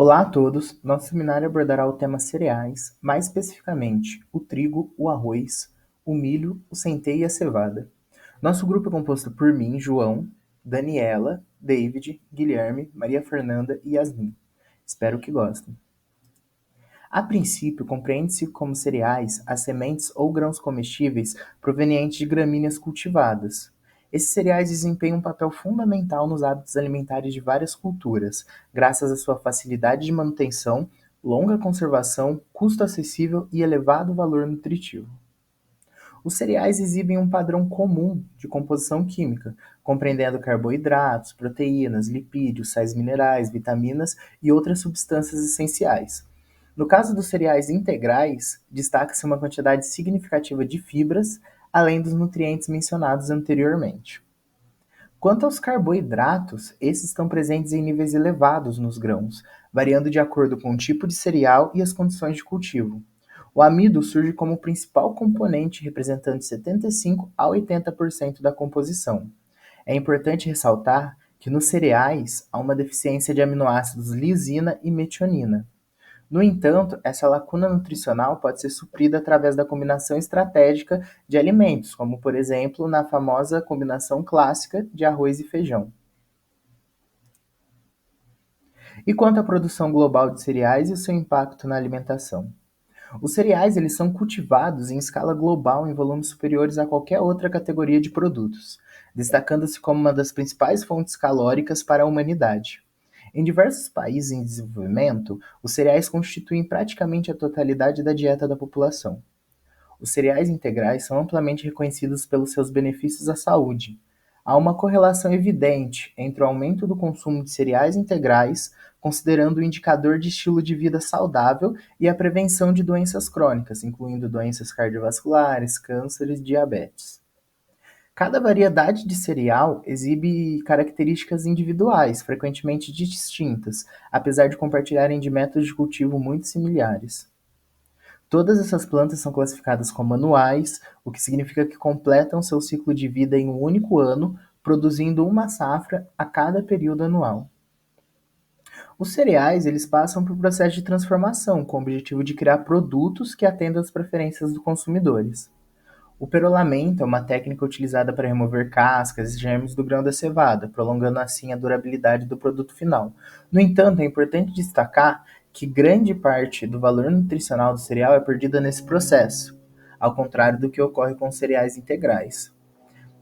Olá a todos! Nosso seminário abordará o tema cereais, mais especificamente o trigo, o arroz, o milho, o centeio e a cevada. Nosso grupo é composto por mim, João, Daniela, David, Guilherme, Maria Fernanda e Yasmin. Espero que gostem. A princípio, compreende-se como cereais as sementes ou grãos comestíveis provenientes de gramíneas cultivadas. Esses cereais desempenham um papel fundamental nos hábitos alimentares de várias culturas, graças à sua facilidade de manutenção, longa conservação, custo acessível e elevado valor nutritivo. Os cereais exibem um padrão comum de composição química, compreendendo carboidratos, proteínas, lipídios, sais minerais, vitaminas e outras substâncias essenciais. No caso dos cereais integrais, destaca-se uma quantidade significativa de fibras, além dos nutrientes mencionados anteriormente. Quanto aos carboidratos, esses estão presentes em níveis elevados nos grãos, variando de acordo com o tipo de cereal e as condições de cultivo. O amido surge como o principal componente, representando 75 a 80% da composição. É importante ressaltar que nos cereais há uma deficiência de aminoácidos lisina e metionina. No entanto, essa lacuna nutricional pode ser suprida através da combinação estratégica de alimentos, como por exemplo na famosa combinação clássica de arroz e feijão. E quanto à produção global de cereais e o seu impacto na alimentação? Os cereais eles são cultivados em escala global em volumes superiores a qualquer outra categoria de produtos, destacando-se como uma das principais fontes calóricas para a humanidade. Em diversos países em desenvolvimento, os cereais constituem praticamente a totalidade da dieta da população. Os cereais integrais são amplamente reconhecidos pelos seus benefícios à saúde. Há uma correlação evidente entre o aumento do consumo de cereais integrais, considerando o indicador de estilo de vida saudável, e a prevenção de doenças crônicas, incluindo doenças cardiovasculares, câncer e diabetes. Cada variedade de cereal exibe características individuais, frequentemente distintas, apesar de compartilharem de métodos de cultivo muito similares. Todas essas plantas são classificadas como anuais, o que significa que completam seu ciclo de vida em um único ano, produzindo uma safra a cada período anual. Os cereais eles passam por um processo de transformação, com o objetivo de criar produtos que atendam às preferências dos consumidores. O perolamento é uma técnica utilizada para remover cascas e germes do grão da cevada, prolongando assim a durabilidade do produto final. No entanto, é importante destacar que grande parte do valor nutricional do cereal é perdida nesse processo, ao contrário do que ocorre com os cereais integrais.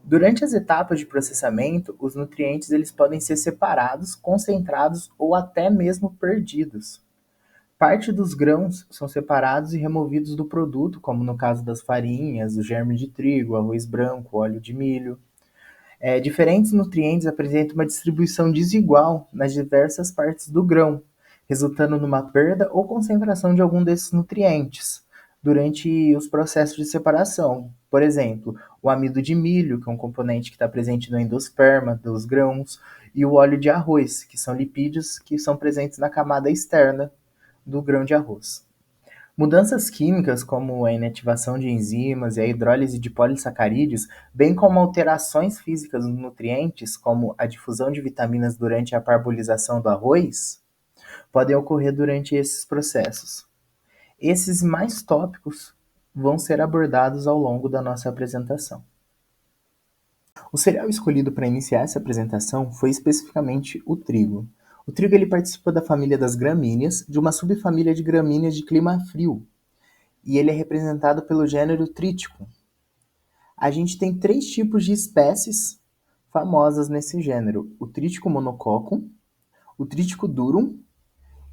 Durante as etapas de processamento, os nutrientes eles podem ser separados, concentrados ou até mesmo perdidos. Parte dos grãos são separados e removidos do produto, como no caso das farinhas, o germe de trigo, arroz branco, óleo de milho. Diferentes nutrientes apresentam uma distribuição desigual nas diversas partes do grão, resultando numa perda ou concentração de algum desses nutrientes durante os processos de separação. Por exemplo, o amido de milho, que é um componente que está presente no endosperma dos grãos, e o óleo de arroz, que são lipídios que são presentes na camada externa do grão de arroz. Mudanças químicas, como a inativação de enzimas e a hidrólise de polissacarídeos, bem como alterações físicas nos nutrientes, como a difusão de vitaminas durante a parabolização do arroz, podem ocorrer durante esses processos. Esses mais tópicos vão ser abordados ao longo da nossa apresentação. O cereal escolhido para iniciar essa apresentação foi especificamente o trigo. O trigo ele participa da família das gramíneas, de uma subfamília de gramíneas de clima frio, e ele é representado pelo gênero Trítico. A gente tem três tipos de espécies famosas nesse gênero: o Trítico monococcum, o Trítico durum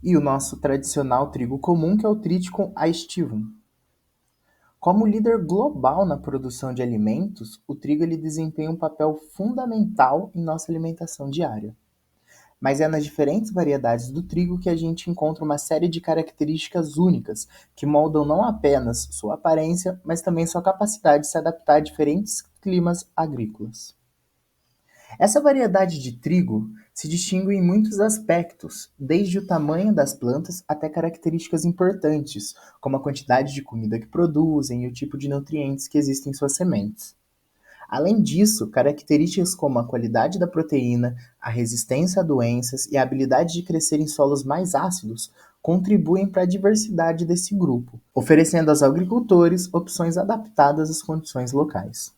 e o nosso tradicional trigo comum, que é o Triticum aestivum. Como líder global na produção de alimentos, o trigo ele desempenha um papel fundamental em nossa alimentação diária. Mas é nas diferentes variedades do trigo que a gente encontra uma série de características únicas, que moldam não apenas sua aparência, mas também sua capacidade de se adaptar a diferentes climas agrícolas. Essa variedade de trigo se distingue em muitos aspectos, desde o tamanho das plantas até características importantes, como a quantidade de comida que produzem e o tipo de nutrientes que existem em suas sementes. Além disso, características como a qualidade da proteína, a resistência a doenças e a habilidade de crescer em solos mais ácidos contribuem para a diversidade desse grupo, oferecendo aos agricultores opções adaptadas às condições locais.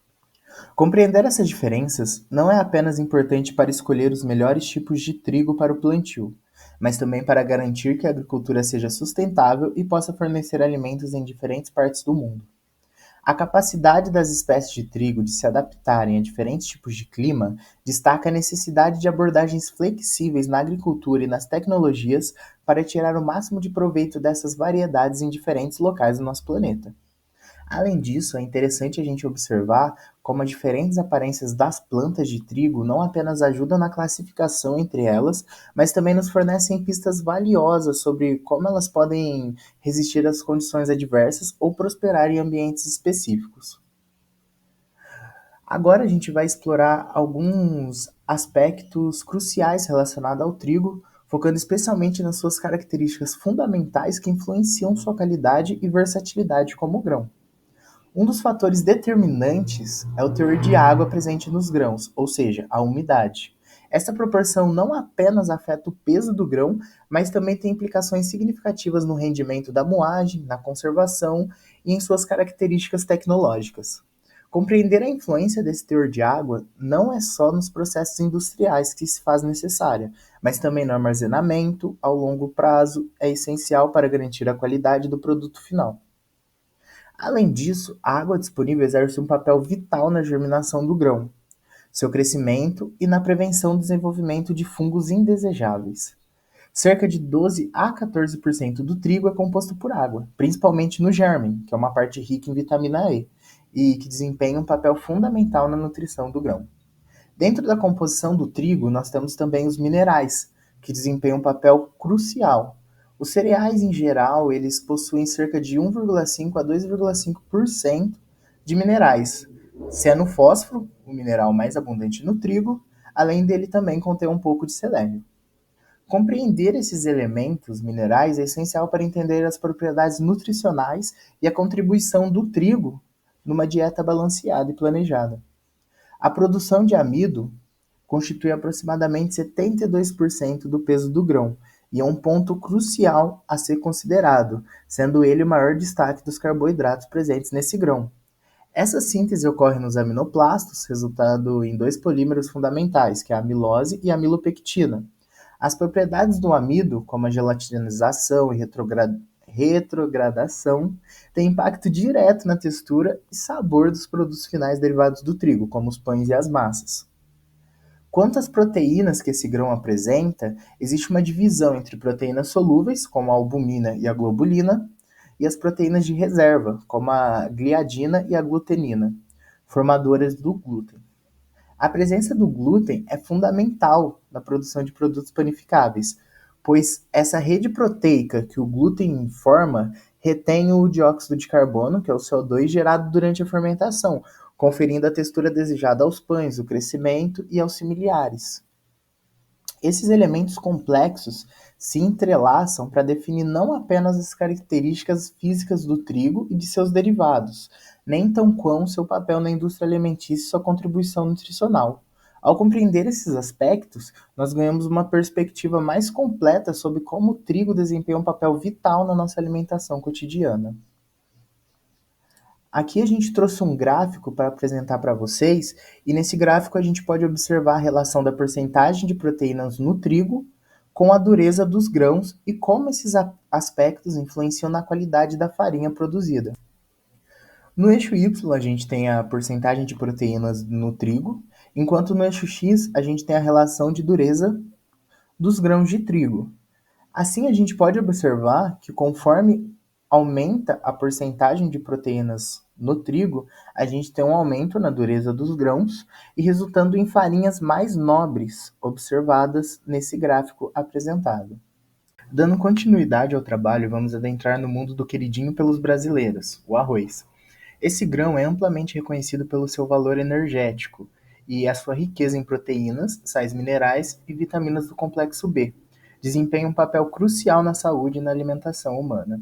Compreender essas diferenças não é apenas importante para escolher os melhores tipos de trigo para o plantio, mas também para garantir que a agricultura seja sustentável e possa fornecer alimentos em diferentes partes do mundo. A capacidade das espécies de trigo de se adaptarem a diferentes tipos de clima destaca a necessidade de abordagens flexíveis na agricultura e nas tecnologias para tirar o máximo de proveito dessas variedades em diferentes locais do nosso planeta. Além disso, é interessante a gente observar como as diferentes aparências das plantas de trigo não apenas ajudam na classificação entre elas, mas também nos fornecem pistas valiosas sobre como elas podem resistir às condições adversas ou prosperar em ambientes específicos. Agora a gente vai explorar alguns aspectos cruciais relacionados ao trigo, focando especialmente nas suas características fundamentais que influenciam sua qualidade e versatilidade como grão. Um dos fatores determinantes é o teor de água presente nos grãos, ou seja, a umidade. Essa proporção não apenas afeta o peso do grão, mas também tem implicações significativas no rendimento da moagem, na conservação e em suas características tecnológicas. Compreender a influência desse teor de água não é só nos processos industriais que se faz necessária, mas também no armazenamento, ao longo prazo, é essencial para garantir a qualidade do produto final. Além disso, a água disponível exerce um papel vital na germinação do grão, seu crescimento e na prevenção do desenvolvimento de fungos indesejáveis. Cerca de 12 a 14% do trigo é composto por água, principalmente no germe, que é uma parte rica em vitamina E, e que desempenha um papel fundamental na nutrição do grão. Dentro da composição do trigo, nós temos também os minerais, que desempenham um papel crucial. Os cereais, em geral, eles possuem cerca de 1,5 a 2,5% de minerais, sendo o fósforo o mineral mais abundante no trigo, além dele também conter um pouco de selênio. Compreender esses elementos minerais é essencial para entender as propriedades nutricionais e a contribuição do trigo numa dieta balanceada e planejada. A produção de amido constitui aproximadamente 72% do peso do grão e é um ponto crucial a ser considerado, sendo ele o maior destaque dos carboidratos presentes nesse grão. Essa síntese ocorre nos aminoplastos, resultando em dois polímeros fundamentais, que é a amilose e a amilopectina. As propriedades do amido, como a gelatinização e retrogradação, têm impacto direto na textura e sabor dos produtos finais derivados do trigo, como os pães e as massas. Quanto às proteínas que esse grão apresenta, existe uma divisão entre proteínas solúveis, como a albumina e a globulina, e as proteínas de reserva, como a gliadina e a glutenina, formadoras do glúten. A presença do glúten é fundamental na produção de produtos panificáveis, pois essa rede proteica que o glúten forma retém o dióxido de carbono, que é o CO2, gerado durante a fermentação, conferindo a textura desejada aos pães, o crescimento e aos familiares. Esses elementos complexos se entrelaçam para definir não apenas as características físicas do trigo e de seus derivados, nem tampouco seu papel na indústria alimentícia e sua contribuição nutricional. Ao compreender esses aspectos, nós ganhamos uma perspectiva mais completa sobre como o trigo desempenha um papel vital na nossa alimentação cotidiana. Aqui a gente trouxe um gráfico para apresentar para vocês, e nesse gráfico a gente pode observar a relação da porcentagem de proteínas no trigo com a dureza dos grãos e como esses aspectos influenciam na qualidade da farinha produzida. No eixo Y a gente tem a porcentagem de proteínas no trigo, enquanto no eixo X a gente tem a relação de dureza dos grãos de trigo. Assim, a gente pode observar que conforme aumenta a porcentagem de proteínas no trigo, a gente tem um aumento na dureza dos grãos e resultando em farinhas mais nobres observadas nesse gráfico apresentado. Dando continuidade ao trabalho, vamos adentrar no mundo do queridinho pelos brasileiros, o arroz. Esse grão é amplamente reconhecido pelo seu valor energético e a sua riqueza em proteínas, sais minerais e vitaminas do complexo B. Desempenha um papel crucial na saúde e na alimentação humana.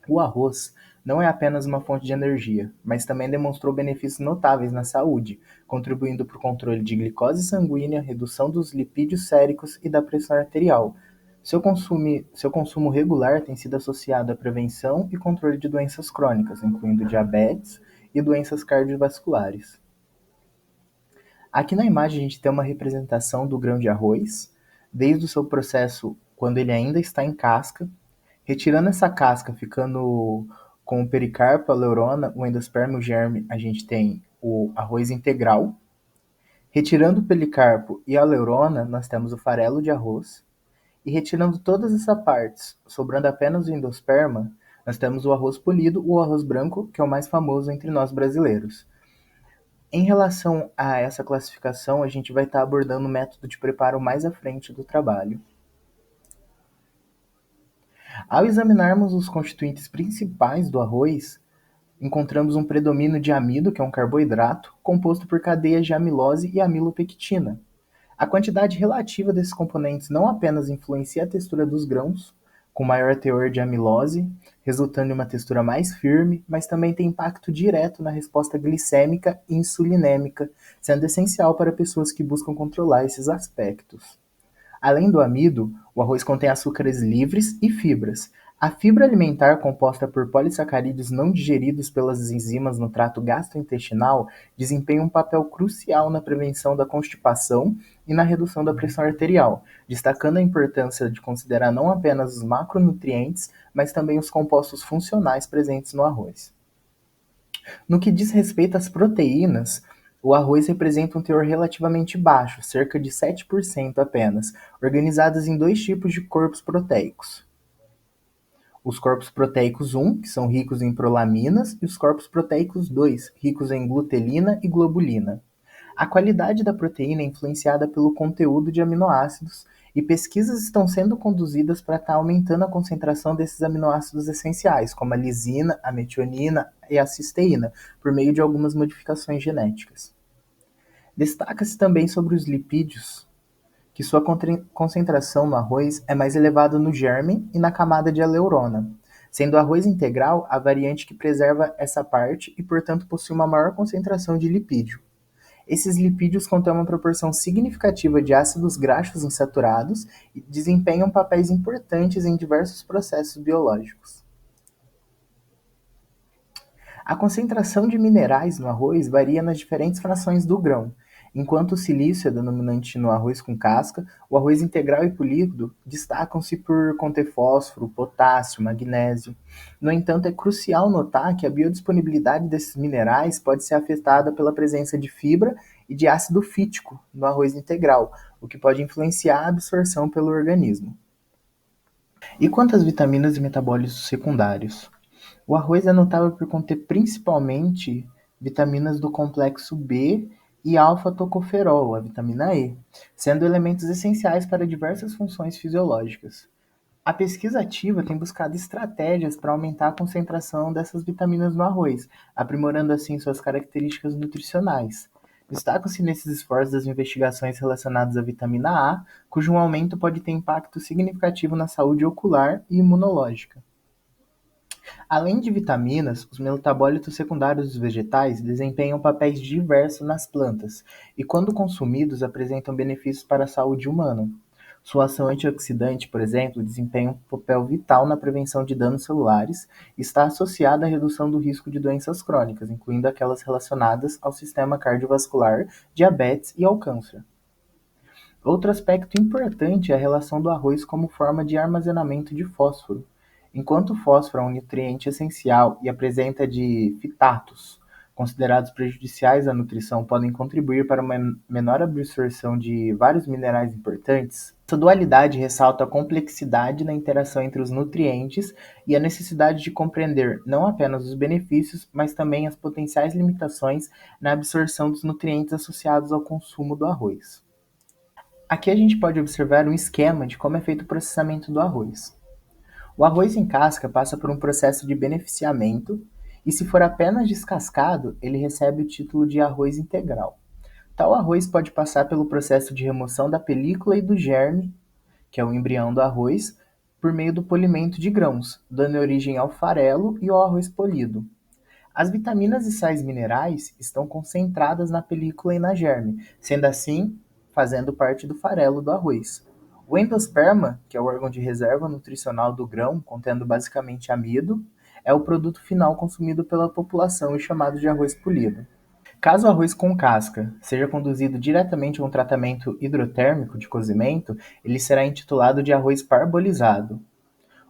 O arroz não é apenas uma fonte de energia, mas também demonstrou benefícios notáveis na saúde, contribuindo para o controle de glicose sanguínea, redução dos lipídios séricos e da pressão arterial. Seu consumo regular tem sido associado à prevenção e controle de doenças crônicas, incluindo diabetes e doenças cardiovasculares. Aqui na imagem a gente tem uma representação do grão de arroz, desde o seu processo quando ele ainda está em casca, retirando essa casca, ficando com o pericarpo, a leurona, o endosperma e o germe, a gente tem o arroz integral. Retirando o pericarpo e a leurona, nós temos o farelo de arroz. E retirando todas essas partes, sobrando apenas o endosperma, nós temos o arroz polido, o arroz branco, que é o mais famoso entre nós brasileiros. Em relação a essa classificação, a gente vai estar abordando o método de preparo mais à frente do trabalho. Ao examinarmos os constituintes principais do arroz, encontramos um predomínio de amido, que é um carboidrato, composto por cadeias de amilose e amilopectina. A quantidade relativa desses componentes não apenas influencia a textura dos grãos, com maior teor de amilose, resultando em uma textura mais firme, mas também tem impacto direto na resposta glicêmica e insulinêmica, sendo essencial para pessoas que buscam controlar esses aspectos. Além do amido, o arroz contém açúcares livres e fibras. A fibra alimentar, composta por polissacarídeos não digeridos pelas enzimas no trato gastrointestinal, desempenha um papel crucial na prevenção da constipação e na redução da pressão arterial, destacando a importância de considerar não apenas os macronutrientes, mas também os compostos funcionais presentes no arroz. No que diz respeito às proteínas, o arroz representa um teor relativamente baixo, cerca de 7% apenas, organizadas em dois tipos de corpos proteicos. Os corpos proteicos 1, que são ricos em prolaminas, e os corpos proteicos 2, ricos em glutelina e globulina. A qualidade da proteína é influenciada pelo conteúdo de aminoácidos, e pesquisas estão sendo conduzidas para estar aumentando a concentração desses aminoácidos essenciais, como a lisina, a metionina e a cisteína, por meio de algumas modificações genéticas. Destaca-se também sobre os lipídios, que sua concentração no arroz é mais elevada no germe e na camada de aleurona, sendo o arroz integral a variante que preserva essa parte e, portanto, possui uma maior concentração de lipídio. Esses lipídios contêm uma proporção significativa de ácidos graxos insaturados e desempenham papéis importantes em diversos processos biológicos. A concentração de minerais no arroz varia nas diferentes frações do grão. Enquanto o silício é dominante no arroz com casca, o arroz integral e polido destacam-se por conter fósforo, potássio, magnésio. No entanto, é crucial notar que a biodisponibilidade desses minerais pode ser afetada pela presença de fibra e de ácido fítico no arroz integral, o que pode influenciar a absorção pelo organismo. E quanto às vitaminas e metabólitos secundários? O arroz é notável por conter principalmente vitaminas do complexo B e alfa-tocoferol, a vitamina E, sendo elementos essenciais para diversas funções fisiológicas. A pesquisa ativa tem buscado estratégias para aumentar a concentração dessas vitaminas no arroz, aprimorando assim suas características nutricionais. Destacam-se nesses esforços as investigações relacionadas à vitamina A, cujo aumento pode ter impacto significativo na saúde ocular e imunológica. Além de vitaminas, os metabólitos secundários dos vegetais desempenham papéis diversos nas plantas e, quando consumidos, apresentam benefícios para a saúde humana. Sua ação antioxidante, por exemplo, desempenha um papel vital na prevenção de danos celulares e está associada à redução do risco de doenças crônicas, incluindo aquelas relacionadas ao sistema cardiovascular, diabetes e ao câncer. Outro aspecto importante é a relação do arroz como forma de armazenamento de fósforo. Enquanto o fósforo é um nutriente essencial e apresenta de fitatos, considerados prejudiciais à nutrição, podem contribuir para uma menor absorção de vários minerais importantes. Essa dualidade ressalta a complexidade na interação entre os nutrientes e a necessidade de compreender não apenas os benefícios, mas também as potenciais limitações na absorção dos nutrientes associados ao consumo do arroz. Aqui a gente pode observar um esquema de como é feito o processamento do arroz. O arroz em casca passa por um processo de beneficiamento e, se for apenas descascado, ele recebe o título de arroz integral. Tal arroz pode passar pelo processo de remoção da película e do germe, que é o embrião do arroz, por meio do polimento de grãos, dando origem ao farelo e ao arroz polido. As vitaminas e sais minerais estão concentradas na película e na germe, sendo assim, fazendo parte do farelo do arroz. O endosperma, que é o órgão de reserva nutricional do grão, contendo basicamente amido, é o produto final consumido pela população e chamado de arroz polido. Caso o arroz com casca seja conduzido diretamente a um tratamento hidrotérmico de cozimento, ele será intitulado de arroz parbolizado.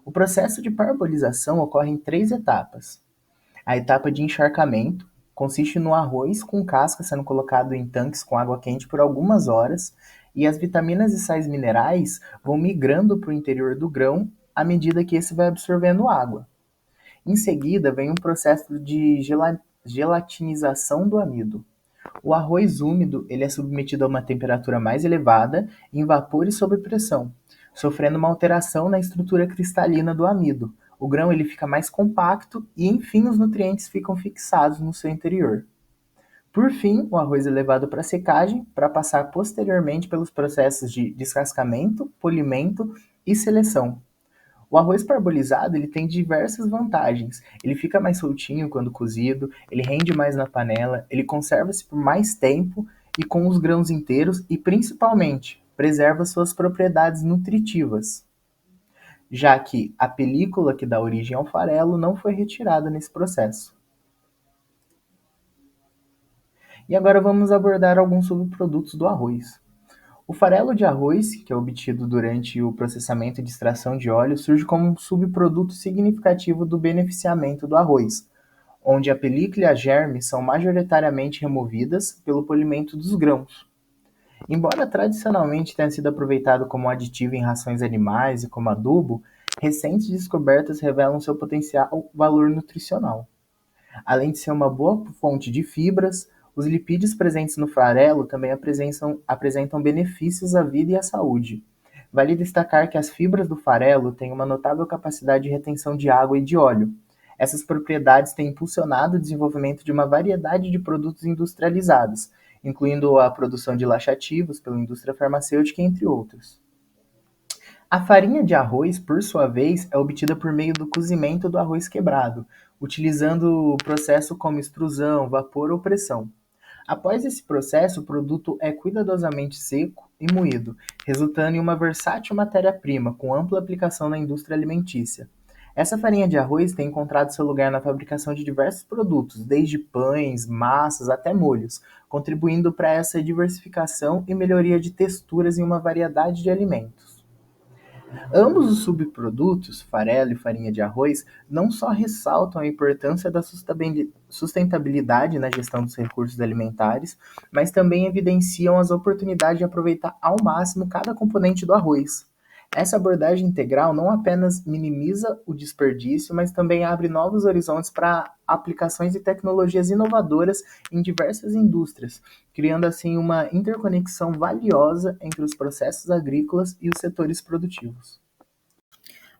O processo de parbolização ocorre em três etapas. A etapa de encharcamento consiste no arroz com casca sendo colocado em tanques com água quente por algumas horas e as vitaminas e sais minerais vão migrando para o interior do grão à medida que esse vai absorvendo água. Em seguida, vem um processo de gelatinização do amido. O arroz úmido ele é submetido a uma temperatura mais elevada, em vapor e sob pressão, sofrendo uma alteração na estrutura cristalina do amido. O grão ele fica mais compacto e, enfim, os nutrientes ficam fixados no seu interior. Por fim, o arroz é levado para secagem para passar posteriormente pelos processos de descascamento, polimento e seleção. O arroz parbolizado ele tem diversas vantagens. Ele fica mais soltinho quando cozido, ele rende mais na panela, ele conserva-se por mais tempo e com os grãos inteiros e, principalmente, preserva suas propriedades nutritivas, já que a película que dá origem ao farelo não foi retirada nesse processo. E agora vamos abordar alguns subprodutos do arroz. O farelo de arroz, que é obtido durante o processamento de extração de óleo, surge como um subproduto significativo do beneficiamento do arroz, onde a película e a germe são majoritariamente removidas pelo polimento dos grãos. Embora tradicionalmente tenha sido aproveitado como aditivo em rações animais e como adubo, recentes descobertas revelam seu potencial valor nutricional. Além de ser uma boa fonte de fibras, os lipídios presentes no farelo também apresentam benefícios à vida e à saúde. Vale destacar que as fibras do farelo têm uma notável capacidade de retenção de água e de óleo. Essas propriedades têm impulsionado o desenvolvimento de uma variedade de produtos industrializados, incluindo a produção de laxativos pela indústria farmacêutica, entre outros. A farinha de arroz, por sua vez, é obtida por meio do cozimento do arroz quebrado, utilizando o processo como extrusão, vapor ou pressão. Após esse processo, o produto é cuidadosamente seco e moído, resultando em uma versátil matéria-prima com ampla aplicação na indústria alimentícia. Essa farinha de arroz tem encontrado seu lugar na fabricação de diversos produtos, desde pães, massas até molhos, contribuindo para essa diversificação e melhoria de texturas em uma variedade de alimentos. Ambos os subprodutos, farelo e farinha de arroz, não só ressaltam a importância da sustentabilidade na gestão dos recursos alimentares, mas também evidenciam as oportunidades de aproveitar ao máximo cada componente do arroz. Essa abordagem integral não apenas minimiza o desperdício, mas também abre novos horizontes para aplicações e tecnologias inovadoras em diversas indústrias, criando assim uma interconexão valiosa entre os processos agrícolas e os setores produtivos.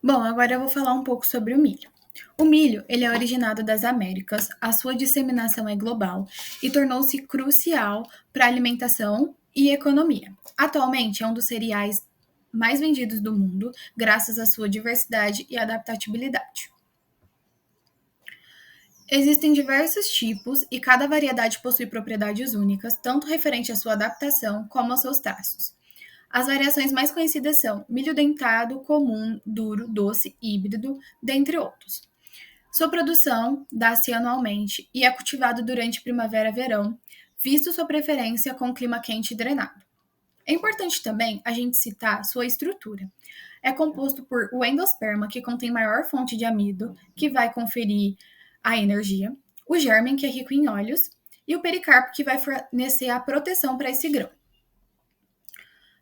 Bom, agora eu vou falar um pouco sobre o milho. O milho, ele é originado das Américas, a sua disseminação é global e tornou-se crucial para a alimentação e economia. Atualmente é um dos cereais mais vendidos do mundo, graças à sua diversidade e adaptabilidade. Existem diversos tipos e cada variedade possui propriedades únicas, tanto referente à sua adaptação como aos seus traços. As variações mais conhecidas são milho dentado, comum, duro, doce, híbrido, dentre outros. Sua produção dá-se anualmente e é cultivado durante primavera-verão, visto sua preferência com clima quente e drenado. É importante também a gente citar sua estrutura. É composto por o endosperma, que contém maior fonte de amido, que vai conferir a energia, o germen, que é rico em óleos, e o pericarpo, que vai fornecer a proteção para esse grão.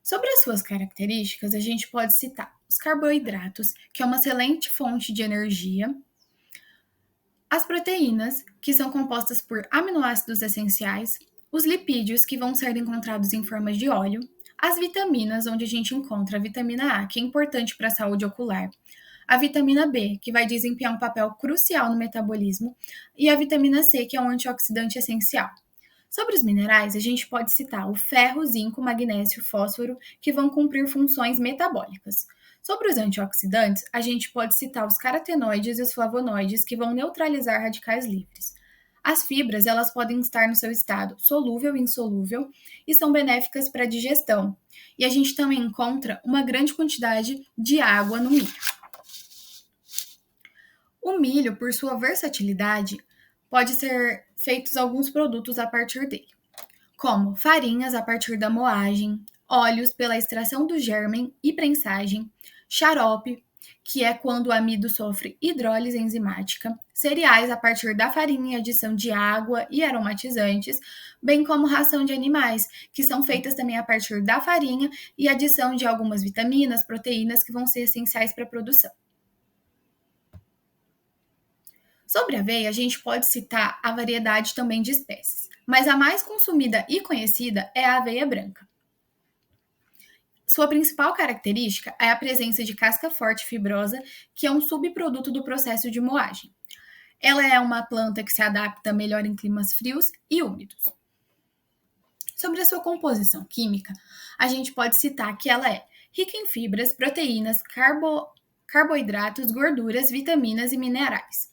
Sobre as suas características, a gente pode citar os carboidratos, que é uma excelente fonte de energia, as proteínas, que são compostas por aminoácidos essenciais, os lipídios, que vão ser encontrados em forma de óleo, as vitaminas, onde a gente encontra a vitamina A, que é importante para a saúde ocular, a vitamina B, que vai desempenhar um papel crucial no metabolismo, e a vitamina C, que é um antioxidante essencial. Sobre os minerais, a gente pode citar o ferro, zinco, magnésio, fósforo, que vão cumprir funções metabólicas. Sobre os antioxidantes, a gente pode citar os carotenoides e os flavonoides, que vão neutralizar radicais livres. As fibras, elas podem estar no seu estado solúvel e insolúvel e são benéficas para a digestão. E a gente também encontra uma grande quantidade de água no milho. O milho, por sua versatilidade, pode ser feitos alguns produtos a partir dele, como farinhas a partir da moagem, óleos pela extração do germen e prensagem, xarope, que é quando o amido sofre hidrólise enzimática, cereais a partir da farinha e adição de água e aromatizantes, bem como ração de animais, que são feitas também a partir da farinha e adição de algumas vitaminas, proteínas que vão ser essenciais para a produção. Sobre a aveia, a gente pode citar a variedade também de espécies, mas a mais consumida e conhecida é a aveia branca. Sua principal característica é a presença de casca forte e fibrosa, que é um subproduto do processo de moagem. Ela é uma planta que se adapta melhor em climas frios e úmidos. Sobre a sua composição química, a gente pode citar que ela é rica em fibras, proteínas, carboidratos, gorduras, vitaminas e minerais.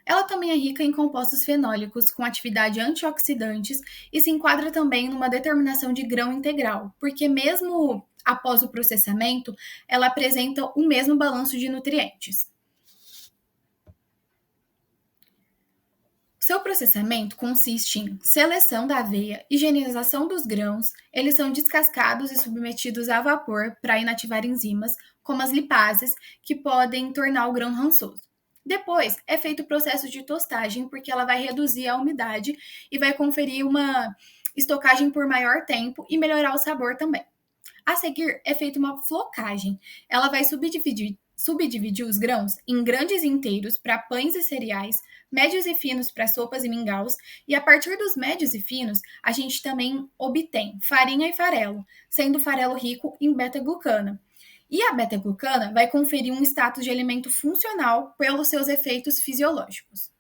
Ela também é rica em compostos fenólicos com atividade antioxidantes e se enquadra também numa determinação de grão integral, porque mesmo após o processamento, ela apresenta o mesmo balanço de nutrientes. Seu processamento consiste em seleção da aveia, higienização dos grãos, eles são descascados e submetidos a vapor para inativar enzimas, como as lipases, que podem tornar o grão rançoso. Depois, é feito o processo de tostagem, porque ela vai reduzir a umidade e vai conferir uma estocagem por maior tempo e melhorar o sabor também. A seguir, é feita uma flocagem. Ela vai subdividir os grãos em grandes e inteiros para pães e cereais, médios e finos para sopas e mingaus, e a partir dos médios e finos, a gente também obtém farinha e farelo, sendo o farelo rico em beta-glucana. E a beta-glucana vai conferir um status de alimento funcional pelos seus efeitos fisiológicos.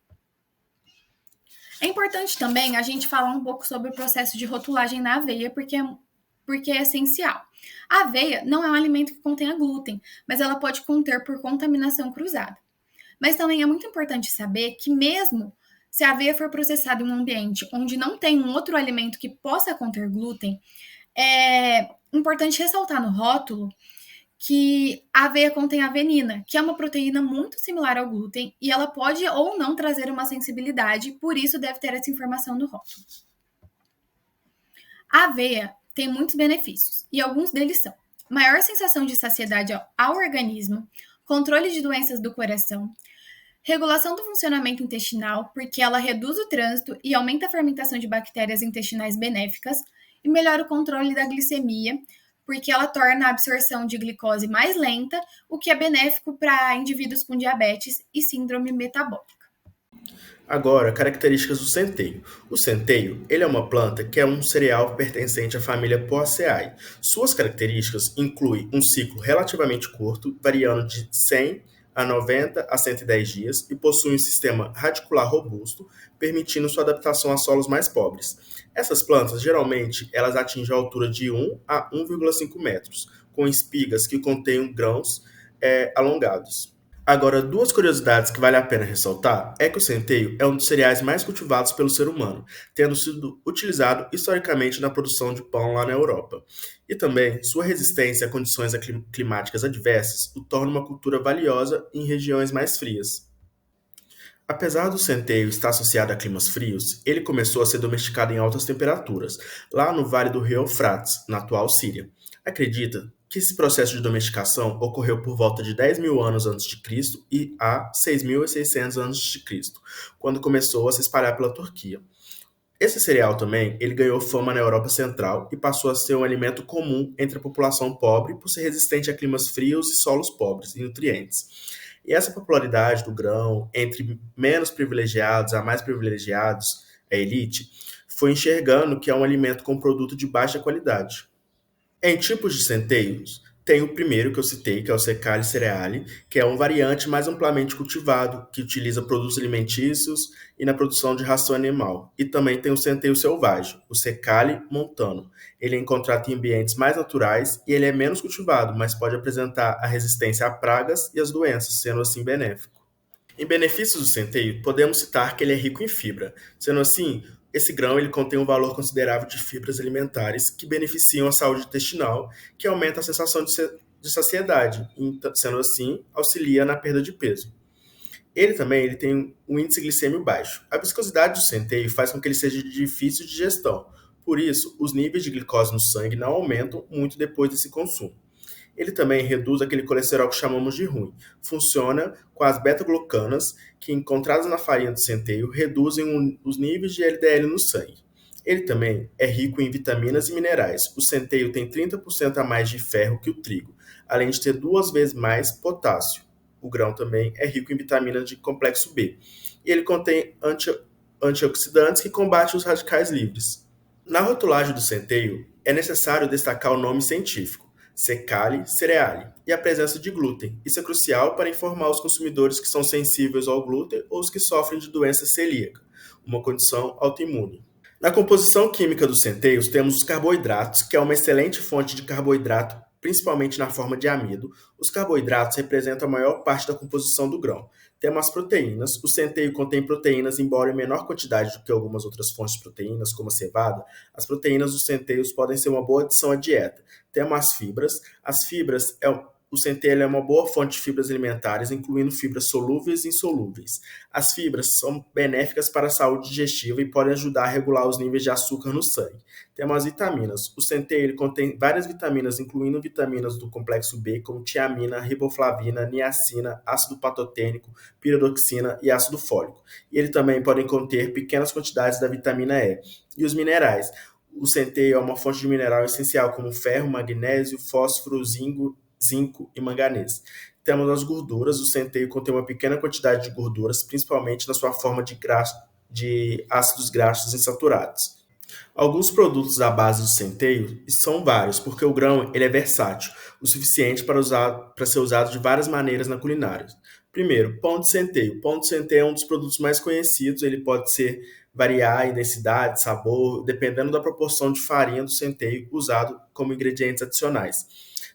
É importante também a gente falar um pouco sobre o processo de rotulagem na aveia, porque é essencial. A aveia não é um alimento que contenha glúten, mas ela pode conter por contaminação cruzada. Mas também é muito importante saber que mesmo se a aveia for processada em um ambiente onde não tem um outro alimento que possa conter glúten, é importante ressaltar no rótulo que a aveia contém avenina, que é uma proteína muito similar ao glúten, e ela pode ou não trazer uma sensibilidade, por isso deve ter essa informação no rótulo. A aveia tem muitos benefícios, e alguns deles são maior sensação de saciedade ao organismo, controle de doenças do coração, regulação do funcionamento intestinal, porque ela reduz o trânsito e aumenta a fermentação de bactérias intestinais benéficas, e melhora o controle da glicemia, porque ela torna a absorção de glicose mais lenta, o que é benéfico para indivíduos com diabetes e síndrome metabólica. Agora, características do centeio. O centeio, ele é uma planta que é um cereal pertencente à família Poaceae. Suas características incluem um ciclo relativamente curto, variando de 100 a 90 a 110 dias, e possui um sistema radicular robusto, permitindo sua adaptação a solos mais pobres. Essas plantas, geralmente, elas atingem a altura de 1 a 1,5 metros, com espigas que contêm grãos alongados. Agora, duas curiosidades que vale a pena ressaltar é que o centeio é um dos cereais mais cultivados pelo ser humano, tendo sido utilizado historicamente na produção de pão lá na Europa. E também, sua resistência a condições climáticas adversas o torna uma cultura valiosa em regiões mais frias. Apesar do centeio estar associado a climas frios, ele começou a ser domesticado em altas temperaturas, lá no Vale do Rio Eufrates, na atual Síria. Acredita que esse processo de domesticação ocorreu por volta de 10.000 anos antes de Cristo e há 6.600 antes de Cristo, quando começou a se espalhar pela Turquia. Esse cereal também, ele ganhou fama na Europa Central e passou a ser um alimento comum entre a população pobre por ser resistente a climas frios e solos pobres em nutrientes. E essa popularidade do grão entre menos privilegiados a mais privilegiados, a elite, foi enxergando que é um alimento com produto de baixa qualidade. Em tipos de centeios, Tem o primeiro que eu citei, que é o Secale cereale, que é um variante mais amplamente cultivado, que utiliza produtos alimentícios e na produção de ração animal. E também tem o centeio selvagem, o Secale montano. Ele é encontrado em ambientes mais naturais e ele é menos cultivado, mas pode apresentar a resistência a pragas e as doenças, sendo assim benéfico. Em benefícios do centeio, podemos citar que ele é rico em fibra. Sendo assim, esse grão ele contém um valor considerável de fibras alimentares que beneficiam a saúde intestinal, que aumenta a sensação de saciedade, e, sendo assim, auxilia na perda de peso. Ele tem um índice glicêmico baixo. A viscosidade do centeio faz com que ele seja de difícil digestão. Por isso, os níveis de glicose no sangue não aumentam muito depois desse consumo. Ele também reduz aquele colesterol que chamamos de ruim. Funciona com as beta-glucanas, que encontradas na farinha do centeio reduzem os níveis de LDL no sangue. Ele também é rico em vitaminas e minerais. O centeio tem 30% a mais de ferro que o trigo, além de ter 2 vezes mais potássio. O grão também é rico em vitaminas de complexo B. E ele contém antioxidantes que combatem os radicais livres. Na rotulagem do centeio, é necessário destacar o nome científico, Secale cereale, e a presença de glúten. Isso é crucial para informar os consumidores que são sensíveis ao glúten ou os que sofrem de doença celíaca, uma condição autoimune. Na composição química dos centeios, temos os carboidratos, que é uma excelente fonte de carboidrato, principalmente na forma de amido. Os carboidratos representam a maior parte da composição do grão. Temos as proteínas. O centeio contém proteínas, embora em menor quantidade do que algumas outras fontes de proteínas, como a cevada. As proteínas dos centeios podem ser uma boa adição à dieta. Temos as fibras. O centeio é uma boa fonte de fibras alimentares, incluindo fibras solúveis e insolúveis. As fibras são benéficas para a saúde digestiva e podem ajudar a regular os níveis de açúcar no sangue. Temos as vitaminas. O centeio ele contém várias vitaminas, incluindo vitaminas do complexo B, como tiamina, riboflavina, niacina, ácido patotênico, piridoxina e ácido fólico. E ele também pode conter pequenas quantidades da vitamina E. E os minerais. O centeio é uma fonte de mineral essencial, como ferro, magnésio, fósforo, zinco e manganês. Temos as gorduras. O centeio contém uma pequena quantidade de gorduras, principalmente na sua forma de ácidos graxos insaturados. Alguns produtos à base do centeio são vários, porque o grão ele é versátil, o suficiente para ser usado de várias maneiras na culinária. Primeiro, pão de centeio. Pão de centeio é um dos produtos mais conhecidos, ele pode variar em densidade, sabor, dependendo da proporção de farinha do centeio usado como ingredientes adicionais.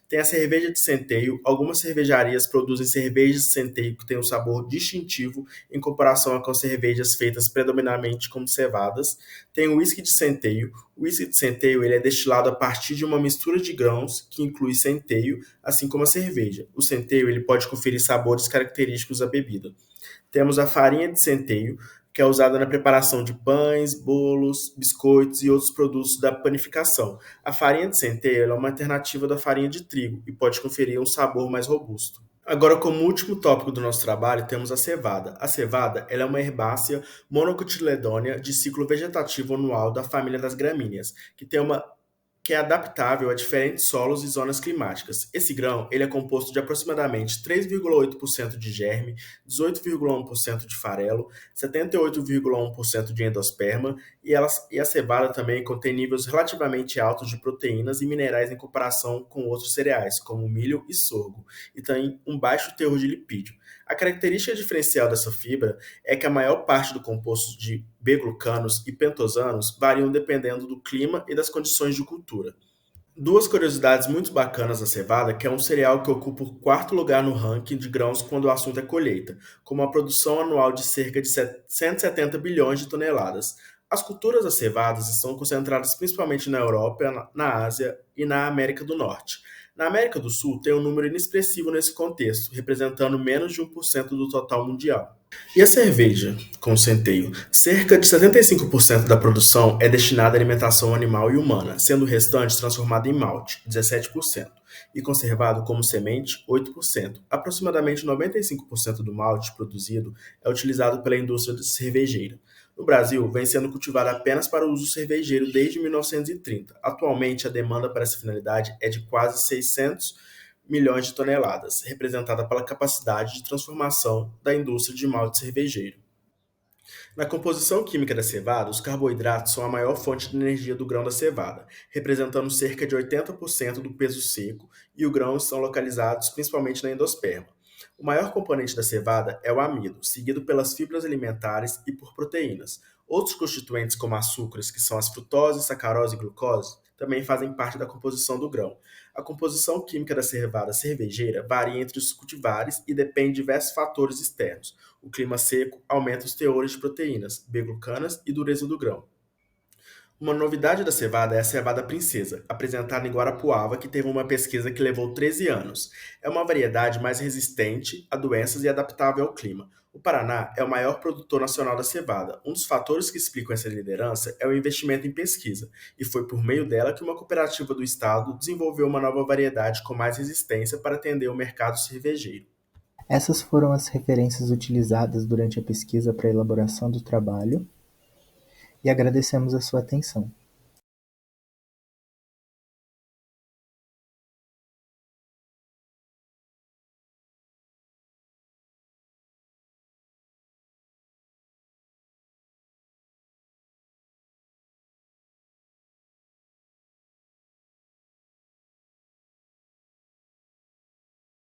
Tem a cerveja de centeio. Algumas cervejarias produzem cervejas de centeio que têm um sabor distintivo em comparação com cervejas feitas predominantemente com cevadas. Tem o whisky de centeio. O whisky de centeio ele é destilado a partir de uma mistura de grãos que inclui centeio, assim como a cerveja. O centeio ele pode conferir sabores característicos à bebida. Temos a farinha de centeio, que é usada na preparação de pães, bolos, biscoitos e outros produtos da panificação. A farinha de centeio é uma alternativa da farinha de trigo e pode conferir um sabor mais robusto. Agora, como último tópico do nosso trabalho, temos a cevada. A cevada ela é uma herbácea monocotiledônea de ciclo vegetativo anual da família das gramíneas, que é adaptável a diferentes solos e zonas climáticas. Esse grão ele é composto de aproximadamente 3,8% de germe, 18,1% de farelo, 78,1% de endosperma e a cevada também contém níveis relativamente altos de proteínas e minerais em comparação com outros cereais, como milho e sorgo, e tem um baixo teor de lipídio. A característica diferencial dessa fibra é que a maior parte do composto de B-glucanos e pentosanos variam dependendo do clima e das condições de cultura. Duas curiosidades muito bacanas da cevada, que é um cereal que ocupa o quarto lugar no ranking de grãos quando o assunto é colheita, com uma produção anual de cerca de 170 bilhões de toneladas. As culturas das cevadas estão concentradas principalmente na Europa, na Ásia e na América do Norte. Na América do Sul, tem um número inexpressivo nesse contexto, representando menos de 1% do total mundial. E a cerveja, com centeio? Cerca de 75% da produção é destinada à alimentação animal e humana, sendo o restante transformado em malte, 17%, e conservado como semente, 8%. Aproximadamente 95% do malte produzido é utilizado pela indústria cervejeira. No Brasil, vem sendo cultivado apenas para o uso cervejeiro desde 1930. Atualmente, a demanda para essa finalidade é de quase 600 milhões de toneladas, representada pela capacidade de transformação da indústria de malte cervejeiro. Na composição química da cevada, os carboidratos são a maior fonte de energia do grão da cevada, representando cerca de 80% do peso seco, e os grãos são localizados principalmente na endosperma. O maior componente da cevada é o amido, seguido pelas fibras alimentares e por proteínas. Outros constituintes, como açúcares, que são as frutose, sacarose e glucose, também fazem parte da composição do grão. A composição química da cevada cervejeira varia entre os cultivares e depende de diversos fatores externos. O clima seco aumenta os teores de proteínas, beta-glucanas e dureza do grão. Uma novidade da cevada é a cevada princesa, apresentada em Guarapuava, que teve uma pesquisa que levou 13 anos. É uma variedade mais resistente a doenças e adaptável ao clima. O Paraná é o maior produtor nacional da cevada. Um dos fatores que explicam essa liderança é o investimento em pesquisa, e foi por meio dela que uma cooperativa do estado desenvolveu uma nova variedade com mais resistência para atender o mercado cervejeiro. Essas foram as referências utilizadas durante a pesquisa para a elaboração do trabalho e agradecemos a sua atenção.